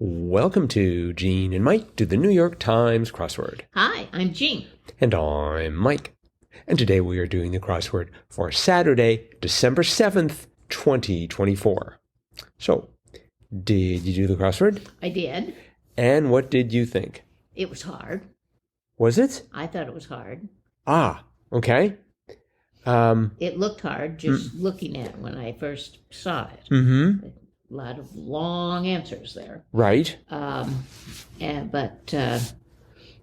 Welcome to Gene and Mike do the New York Times crossword. Hi, I'm Jean. And I'm Mike. And today we are doing the crossword for Saturday, December 7th, 2024. So, did you do the crossword? I did. And what did you think? It was hard. Was it? I thought it was hard. Ah, okay. It looked hard just looking at it when I first saw it. Mm-hmm. A lot of long answers there. Right. But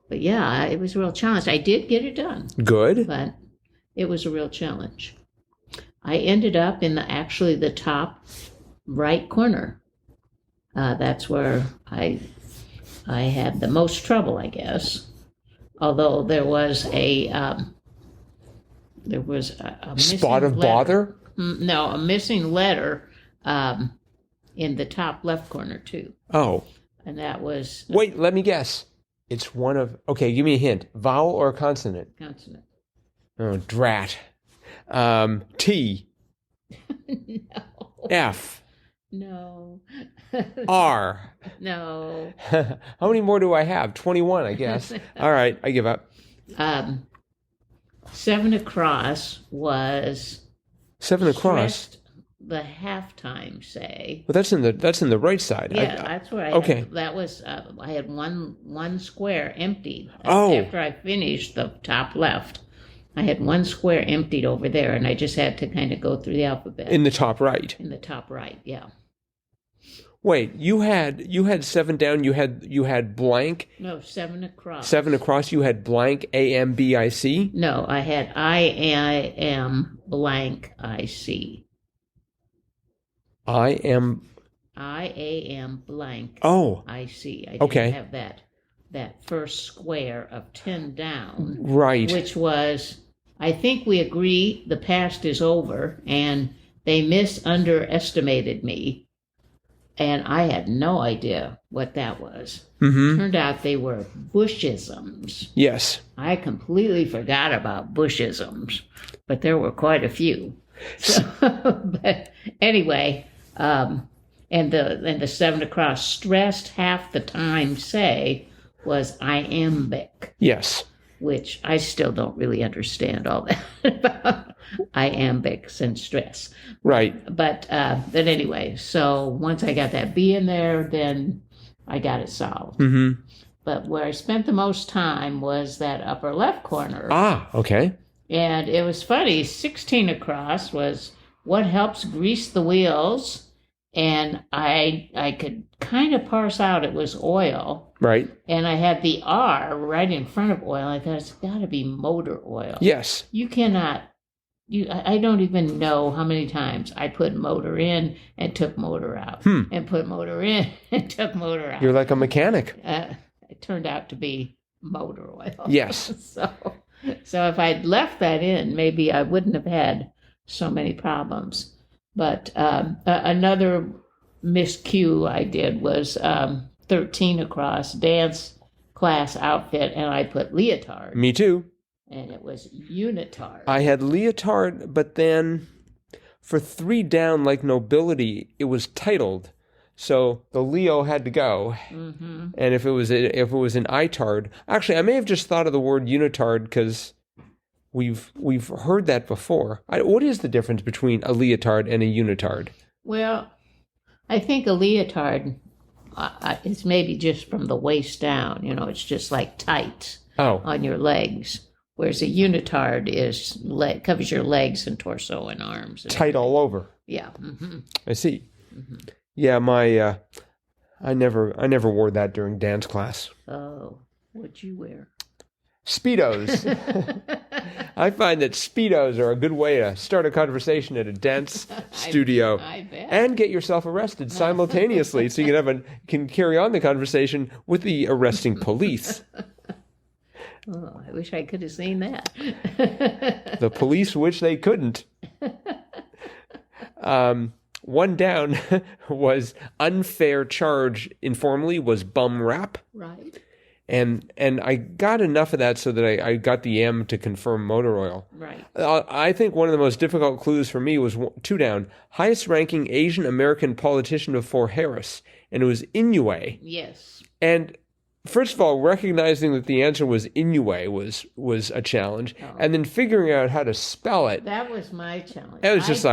yeah, it was a real challenge. I did get it done. Good. But it was a real challenge. I ended up in the top right corner. That's where I had the most trouble, I guess. Although there was a missing Spot of letter. bother? No, a missing letter in the top left corner too. Oh. And that was Wait, let me guess. It's one of... Okay, give me a hint. Vowel or consonant? consonant. Oh, drat. T. No. F. No. R. No. How many more do I have? 21, I guess. All right, I give up. 7 across was 7 across. stressed the halftime say. Well, that's in the right side. Yeah, that's where I okay. had, that was I had one square emptied. Oh. After I finished the top left, I had one square emptied over there, and I just had to kind of go through the alphabet. In the top right. In the top right, yeah. Wait, you had 7 down. You had blank. No, 7 across. 7 across. You had blank AMBIC. No, I had am blank IC. I am blank. Oh. IC. I didn't Okay. have that first square of 10 down. Right. Which was, I think we agree the past is over, and they underestimated me. And I had no idea what that was. Mm-hmm. Turned out they were Bushisms. Yes. I completely forgot about Bushisms, but there were quite a few. So, but anyway, and the 7 across stressed half the time say was iambic. Yes. Which I still don't really understand all that about iambics and stress. Right. But anyway, so once I got that B in there, then I got it solved. Mm-hmm. But where I spent the most time was that upper left corner. Ah, okay. And it was funny, 16 across was what helps grease the wheels. And I could kind of parse out it was oil. Right. And I had the R right in front of oil. I thought it's got to be motor oil. Yes. You cannot, I don't even know how many times I put motor in and took motor out. And put motor in and took motor out. You're like a mechanic. It turned out to be motor oil. Yes. So if I'd left that in, maybe I wouldn't have had so many problems. But another miscue I did was 13 across, dance class outfit, and I put leotard. Me too. And it was unitard. I had leotard, but then for 3 down, like nobility, it was titled. So the Leo had to go. Mm-hmm. And if it was an itard, actually, I may have just thought of the word unitard because we've heard that before. What is the difference between a leotard and a unitard? Well, I think a leotard is maybe just from the waist down. It's just like tights on your legs. Whereas a unitard covers your legs and torso and arms. And tight all over. Yeah. Mm-hmm. I see. Mm-hmm. Yeah, I never wore that during dance class. Oh, what'd you wear? Speedos. I find that Speedos are a good way to start a conversation at a dance studio. I bet. And get yourself arrested simultaneously so you can carry on the conversation with the arresting police. Oh, I wish I could have seen that. The police wish they couldn't. 1 down was unfair charge informally was bum rap. Right. And I got enough of that so that I got the M to confirm motor oil. Right. I think one of the most difficult clues for me was 2 down. Highest ranking Asian American politician before Harris. And it was Inouye. Yes. And first of all, recognizing that the answer was Inouye was a challenge. Oh. And then figuring out how to spell it. That was my challenge. It was just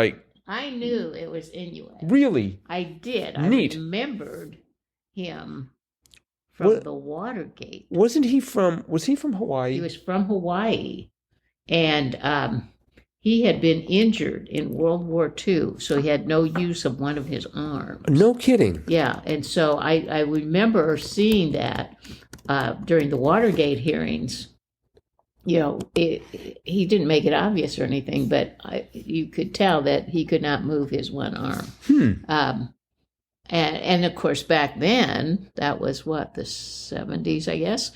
I knew it was Inouye. Really? I did. Neat. I remembered him from the Watergate. Was he from Hawaii? He was from Hawaii. And he had been injured in World War II, so he had no use of one of his arms. No kidding. Yeah, and so I remember seeing that during the Watergate hearings. You know, he didn't make it obvious or anything, but you could tell that he could not move his one arm. And of course, back then, that was what, the 70s, I guess.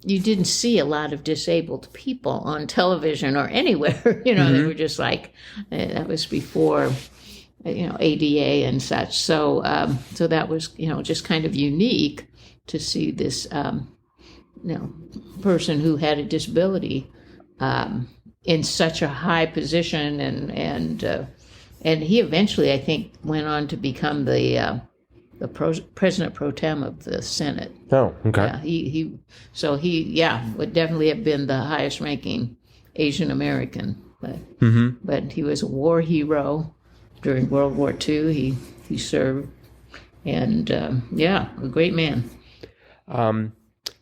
You didn't see a lot of disabled people on television or anywhere. You know, they were just like, that was before, ADA and such. So that was, just kind of unique to see this, person who had a disability in such a high position, and he eventually, I think, went on to become the president pro tem of the Senate. Oh, okay. Yeah, he would definitely have been the highest ranking Asian American, but he was a war hero during World War II. He served, and a great man.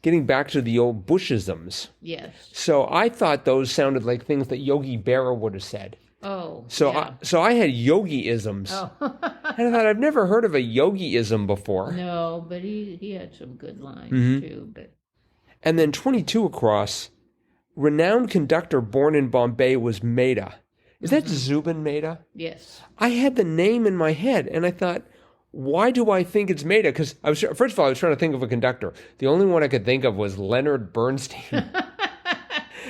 Getting back to the old Bushisms. Yes. So I thought those sounded like things that Yogi Berra would have said. Oh, so yeah. I had yogi-isms. Oh. And I thought, I've never heard of a yogi-ism before. No, but he had some good lines too. But And then 22 across, renowned conductor born in Bombay was Mehta. Is that Zubin Mehta? yes. I had the name in my head, and I thought, why do I think it's Mehta? Because first of all, I was trying to think of a conductor. The only one I could think of was Leonard Bernstein.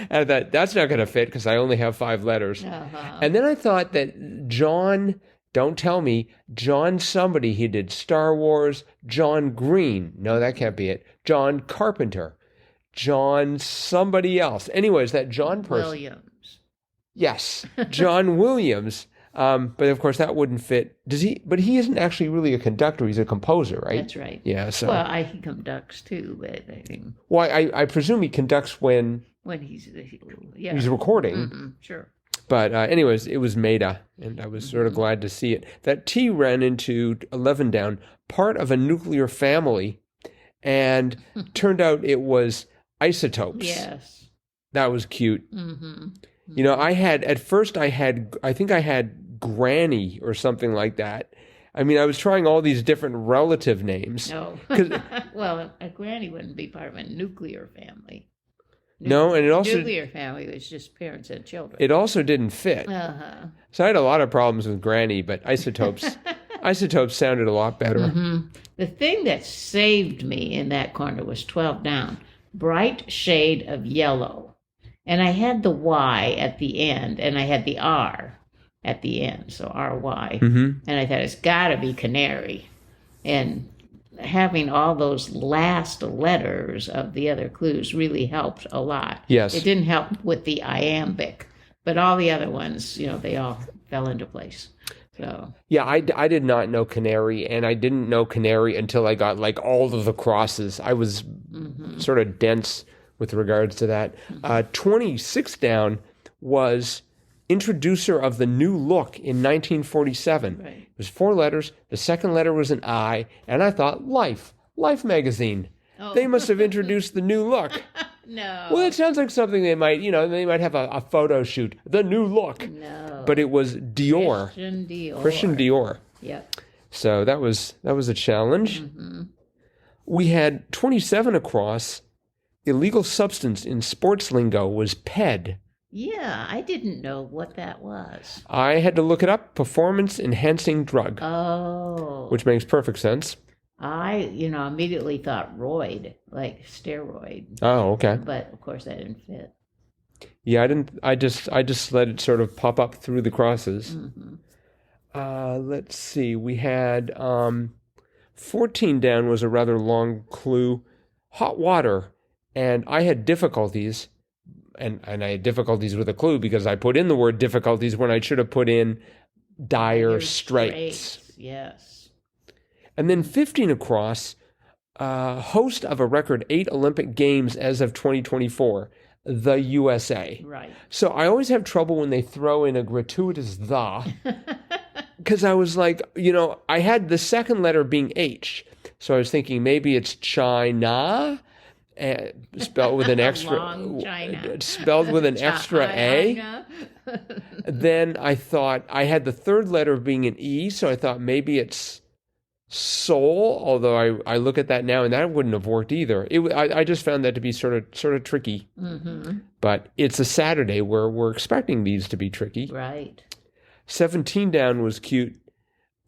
And I thought, that's not going to fit because I only have 5 letters. Uh-huh. And then I thought that John, don't tell me, John somebody, he did Star Wars, John Green. No, that can't be it. John Carpenter. John somebody else. Anyways, that John person. Williams. Yes, John Williams. But of course that wouldn't fit. Does he? But he isn't actually really a conductor. He's a composer, right? That's right. Yeah. So. Well, he conducts too, but I think. Well, I presume he conducts when he's recording. Mm-hmm, sure. But anyways, it was Mehta, and I was sort of glad to see it. That T ran into 11 down, part of a nuclear family, and turned out it was isotopes. Yes. That was cute. Mm-hmm. I think I had Granny or something like that. I mean, I was trying all these different relative names. No. Well, a granny wouldn't be part of a nuclear family. No, and it also... Nuclear family was just parents and children. It also didn't fit. Uh-huh. So I had a lot of problems with Granny, but isotopes sounded a lot better. Mm-hmm. The thing that saved me in that corner was 12 down. Bright shade of yellow. And I had the Y at the end, and I had the R at the end, so R-Y. And I thought, it's got to be canary. And having all those last letters of the other clues really helped a lot. Yes. It didn't help with the iambic, but all the other ones, they all fell into place. So. Yeah, I did not know canary, and I didn't know canary until I got like all of the crosses. I was sort of dense with regards to that. 26 down was introducer of the new look in 1947. Right. It was 4 letters. The second letter was an I, and I thought, Life magazine. Oh. They must have introduced the new look. No. Well, it sounds like something they might have a photo shoot. The new look. No. But it was Dior. Christian Dior. Yep. So that was a challenge. We had 27 across. Illegal substance in sports lingo was PED. Yeah, I didn't know what that was. I had to look it up. Performance enhancing drug. Oh. Which makes perfect sense. I, immediately thought roid, like steroid. Oh, okay. But of course that didn't fit. Yeah, I just let it sort of pop up through the crosses. Let's see. We had 14 down was a rather long clue. hot water. And I had difficulties, and I had difficulties with a clue because I put in the word difficulties when I should have put in dire straits. Yes. And then 15 across, host of a record 8 Olympic Games as of 2024, the USA. Right. So I always have trouble when they throw in a gratuitous the, because I was like, I had the second letter being H. So I was thinking maybe it's China, spelled with an extra, spelled with an extra A. Then I thought I had the third letter being an E, so I thought maybe it's Seoul. Although I look at that now, and that wouldn't have worked either. I just found that to be sort of tricky. Mm-hmm. But it's a Saturday where we're expecting these to be tricky. Right. 17 down was cute.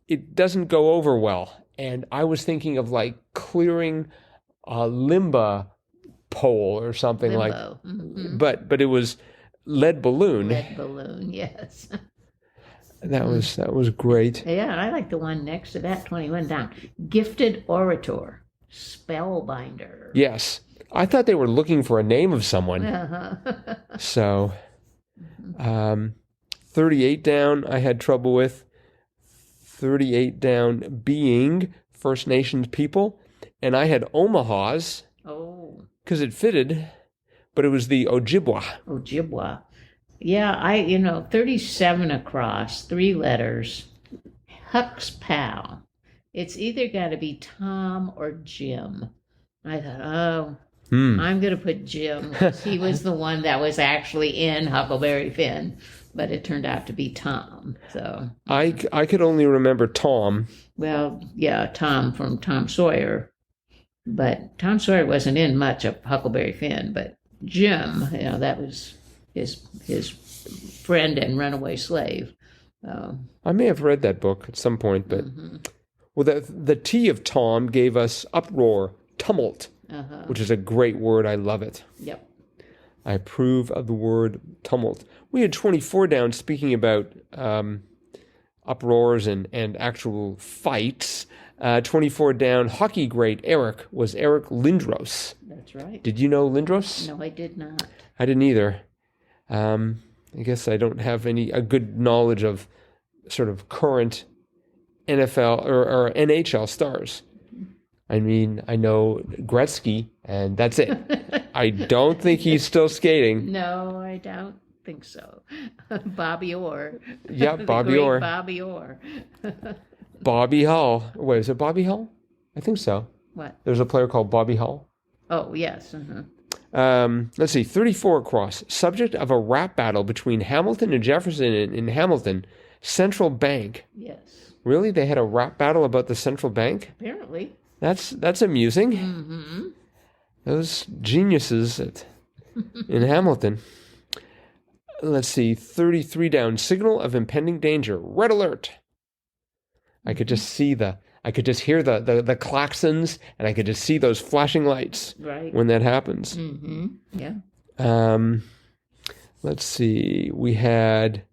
It doesn't go over well, and I was thinking of like clearing a limba pole or something like. Mm-hmm. But it was lead balloon. Lead balloon, yes. That was great. Yeah, I like the one next to that, 21 down. Gifted orator, spellbinder. Yes. I thought they were looking for a name of someone. Uh-huh. So, 38 down, I had trouble with. 38 down being First Nations people. And I had Omahas. Oh. Because it fitted, but it was the Ojibwa. Ojibwa. Yeah, 37 across, 3 letters. Huck's pal. It's either got to be Tom or Jim. I thought, I'm going to put Jim because he was the one that was actually in Huckleberry Finn, but it turned out to be Tom. So I could only remember Tom. Well, yeah, Tom from Tom Sawyer, but Tom Sawyer wasn't in much of Huckleberry Finn, but Jim, that was his friend and runaway slave. I may have read that book at some point, but well, the T of Tom gave us uproar, tumult, which is a great word. I love it. Yep. I approve of the word tumult. We had 24 down speaking about uproars and actual fights. 24 down, hockey great Eric was Eric Lindros. That's right. Did you know Lindros? No, I did not. I didn't either. I guess I don't have a good knowledge of sort of current NFL or NHL stars. I mean, I know Gretzky, and that's it. I don't think he's still skating. No, I don't think so. Bobby Orr. Yeah, Bobby Orr. Bobby Orr. Bobby Hull. Wait, is it Bobby Hull? I think so. What? There's a player called Bobby Hull. Oh, yes. Uh-huh. Let's see, 34 across. Subject of a rap battle between Hamilton and Jefferson in Hamilton. Central Bank. Yes. Really? They had a rap battle about the central bank? Apparently. That's amusing. Mm-hmm. Those geniuses in Hamilton. Let's see, 33 down. Signal of impending danger. Red alert. I could just see I could just hear the klaxons, and I could just see those flashing lights when that happens. Mm-hmm. Yeah. Let's see. We had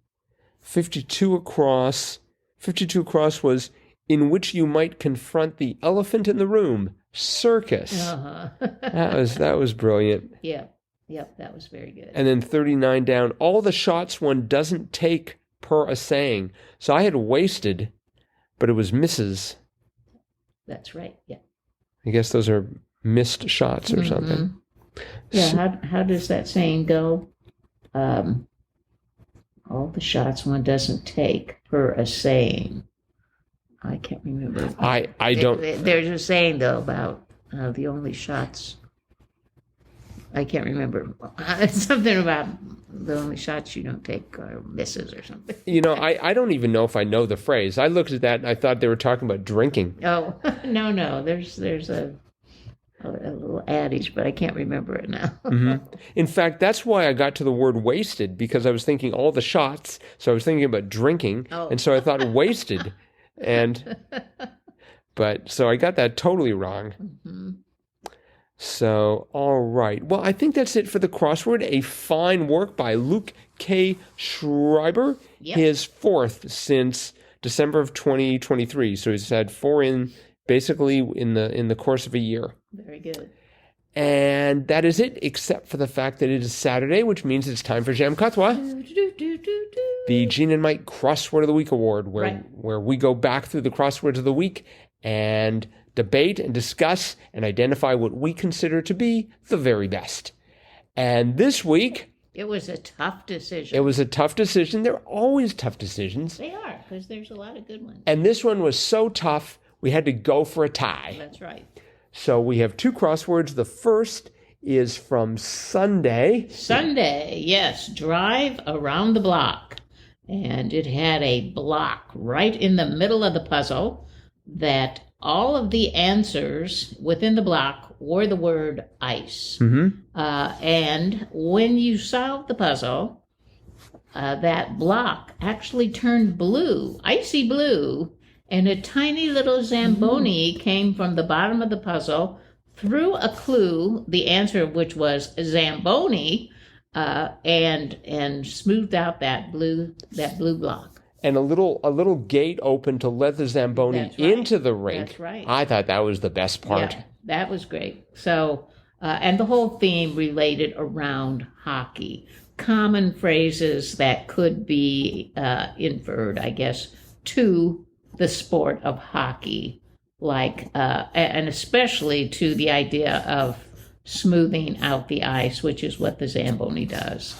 52 across. 52 across was in which you might confront the elephant in the room. Circus. Uh-huh. that was brilliant. Yeah. Yep, that was very good. And then 39 down. All the shots one doesn't take per a saying. So I had wasted, but it was misses. That's right. Yeah. I guess those are missed shots or something. Yeah. How does that saying go? All the shots one doesn't take per a saying. I can't remember. I don't. There's a saying though about the only shots. I can't remember. It's something about the only shots you don't take are misses or something. I don't even know if I know the phrase. I looked at that and I thought they were talking about drinking. Oh, no. There's a little adage, but I can't remember it now. In fact, that's why I got to the word wasted, because I was thinking all the shots. So I was thinking about drinking. Oh. And so I thought wasted. But so I got that totally wrong. Mm-hmm. So, all right. Well, I think that's it for the crossword. A fine work by Luke K. Schreiber. Yep. His fourth since December of 2023. So he's had 4 in basically in the course of a year. Very good. And that is it, except for the fact that it is Saturday, which means it's time for JAMCOTWA, the Gene and Mike Crossword of the Week Award, where we go back through the crosswords of the week and debate and discuss and identify what we consider to be the very best. And this week, it was a tough decision. It was a tough decision. They're always tough decisions. They are, because there's a lot of good ones. And this one was so tough, we had to go for a tie. That's right. So we have two crosswords. The first is from Sunday. Sunday, yes. Drive around the block. And it had a block right in the middle of the puzzle that all of the answers within the block were the word ice. And when you solved the puzzle, that block actually turned blue, icy blue, and a tiny little Zamboni came from the bottom of the puzzle through a clue, the answer of which was Zamboni, and smoothed out that blue block. And a little gate opened to let the Zamboni into the rink. That's right. I thought that was the best part. Yeah, that was great. So, and the whole theme related around hockey. Common phrases that could be inferred, I guess, to the sport of hockey, like, and especially to the idea of smoothing out the ice, which is what the Zamboni does.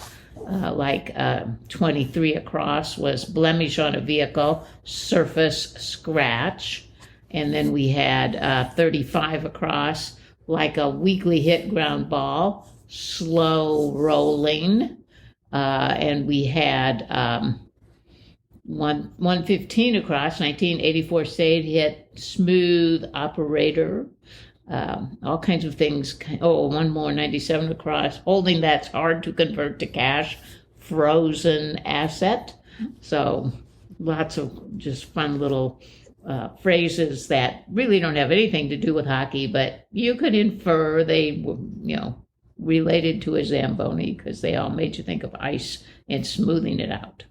23 across was blemish on a vehicle, surface scratch. And then we had 35 across, like a weakly hit ground ball, slow rolling. And we had 115 across, 1984 state hit, smooth operator. All kinds of things. One more, 97 across. Holding that's hard to convert to cash. Frozen asset. So lots of just fun little phrases that really don't have anything to do with hockey, but you could infer they were, related to a Zamboni because they all made you think of ice and smoothing it out.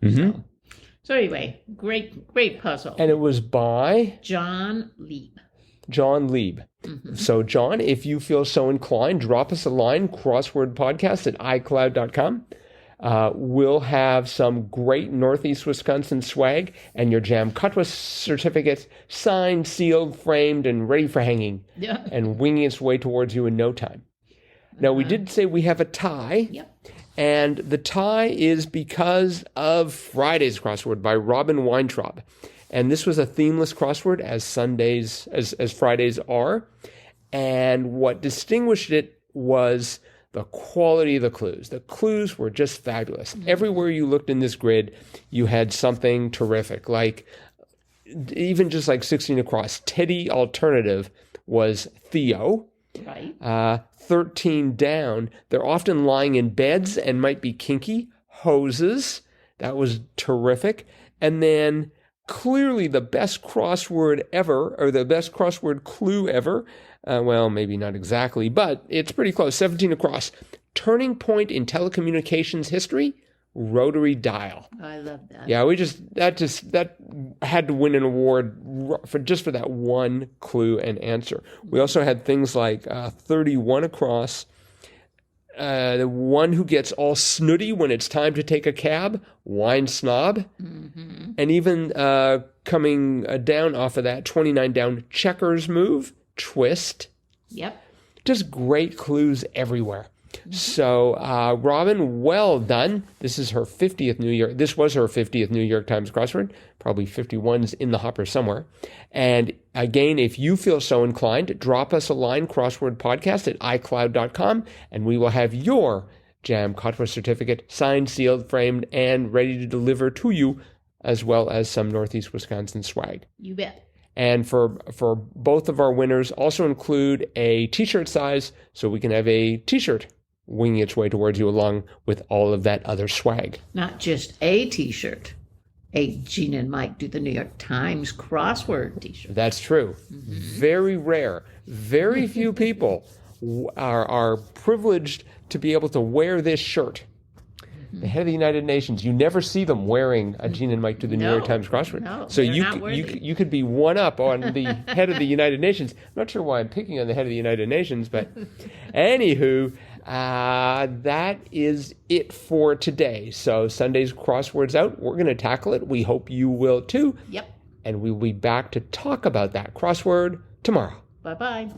So anyway, great puzzle. And it was by? John Lieb. John Lieb. So, John, if you feel so inclined, drop us a line, crosswordpodcast@icloud.com. We'll have some great Northeast Wisconsin swag and your JAMCOTWA certificate signed, sealed, framed, and ready for hanging and winging its way towards you in no time. Now, we did say we have a tie. And the tie is because of Friday's crossword by Robin Weintraub. And this was a themeless crossword, as Fridays are. And what distinguished it was the quality of the clues. The clues were just fabulous. Everywhere you looked in this grid, you had something terrific. Like, even just like 16 across, Teddy alternative was Theo. Right. 13 down, they're often lying in beds and might be kinky. Hoses. That was terrific. And then clearly the best crossword ever, or the best crossword clue ever. Well, maybe not exactly, but it's pretty close. 17 across. Turning point in telecommunications history, rotary dial. I love that. Yeah, that had to win an award for that one clue and answer. We also had things like 31 across. The one who gets all snooty when it's time to take a cab, wine snob. And even coming down off of that, 29 down, checkers move, twist. Yep. Just great clues everywhere. So, Robin, well done. This was her 50th New York Times crossword. Probably 51's in the hopper somewhere. And again, if you feel so inclined, drop us a line, crosswordpodcast@icloud.com, and we will have your JAMCOTWA certificate signed, sealed, framed, and ready to deliver to you, as well as some Northeast Wisconsin swag. You bet. And for both of our winners, also include a t-shirt size so we can have a t-shirt winging its way towards you along with all of that other swag. Not just a t-shirt, a Gene and Mike Do the New York Times crossword t-shirt. That's true. Very rare. Very few people are privileged to be able to wear this shirt. the head of the United Nations. You never see them wearing a Gene and Mike to the New York Times crossword. No, so they're you not worthy. you could be one up on the head of the United Nations. I'm not sure why I'm picking on the head of the United Nations, but anywho, that is it for today. So Sunday's crossword's out. We're going to tackle it. We hope you will too. Yep. And we'll be back to talk about that crossword tomorrow. Bye-bye.